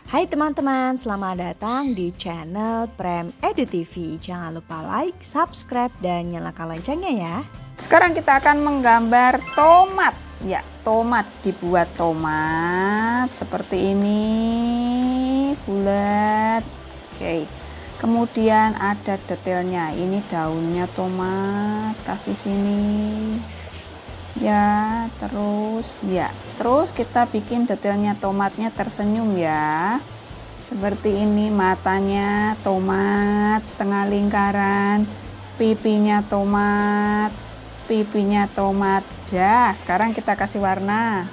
Hai teman-teman, selamat datang di channel Prem Edu TV. Jangan lupa like, subscribe, dan nyalakan loncengnya ya. Sekarang kita akan menggambar tomat. Ya, tomat, dibuat tomat seperti ini, bulat. Oke. Kemudian ada detailnya. Ini daunnya tomat, kasih sini. Ya, terus kita bikin detailnya tomatnya tersenyum ya, seperti ini. Matanya tomat setengah lingkaran, pipinya tomat, dah. Sekarang kita kasih warna.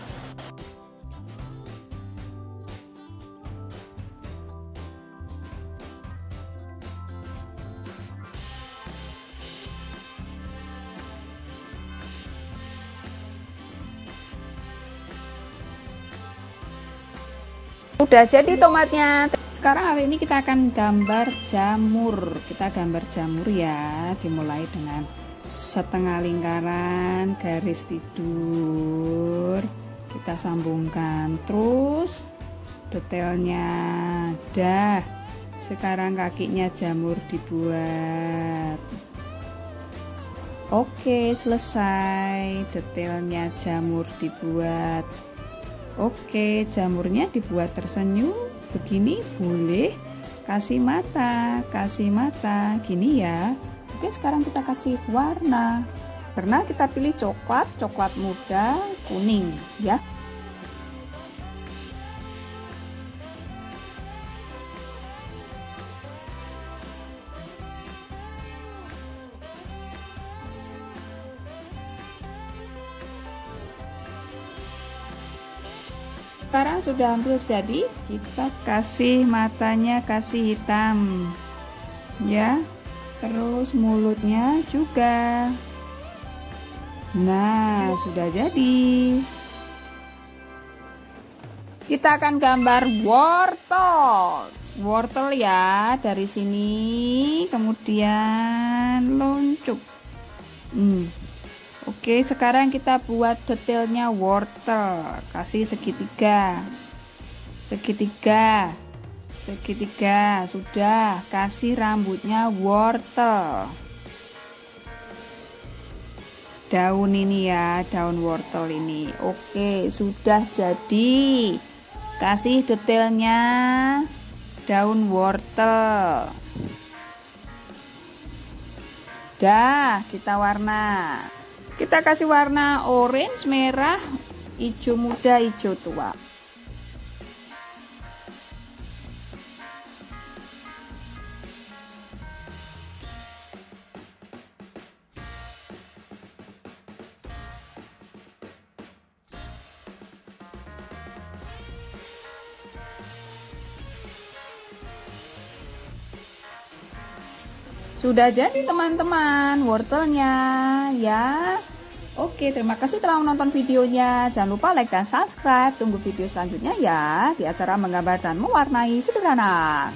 Udah jadi tomatnya. Sekarang hari ini kita akan gambar jamur. Kita gambar jamur ya. Dimulai dengan setengah lingkaran, garis tidur. Kita sambungkan terus detailnya. Dah. Sekarang kakinya jamur dibuat. Oke, selesai. Detailnya jamur dibuat. Oke, jamurnya dibuat tersenyum begini, boleh kasih mata gini ya. Oke, sekarang kita kasih warna. Karena kita pilih coklat muda, kuning ya. Sekarang sudah hampir jadi, kita kasih matanya, kasih hitam ya, terus mulutnya juga. Nah, sudah jadi. Kita akan gambar wortel ya, dari sini kemudian loncut. Oke, sekarang kita buat detailnya wortel. Kasih segitiga. Sudah. Kasih rambutnya wortel. Daun ini ya, daun wortel ini. Oke, sudah jadi. Kasih detailnya daun wortel. Dah, kita warna. Kita kasih warna orange, merah, hijau muda, hijau tua. Sudah jadi teman-teman wortelnya ya. Oke, terima kasih telah menonton videonya. Jangan lupa like dan subscribe. Tunggu video selanjutnya ya, di acara menggambar dan mewarnai sederhana.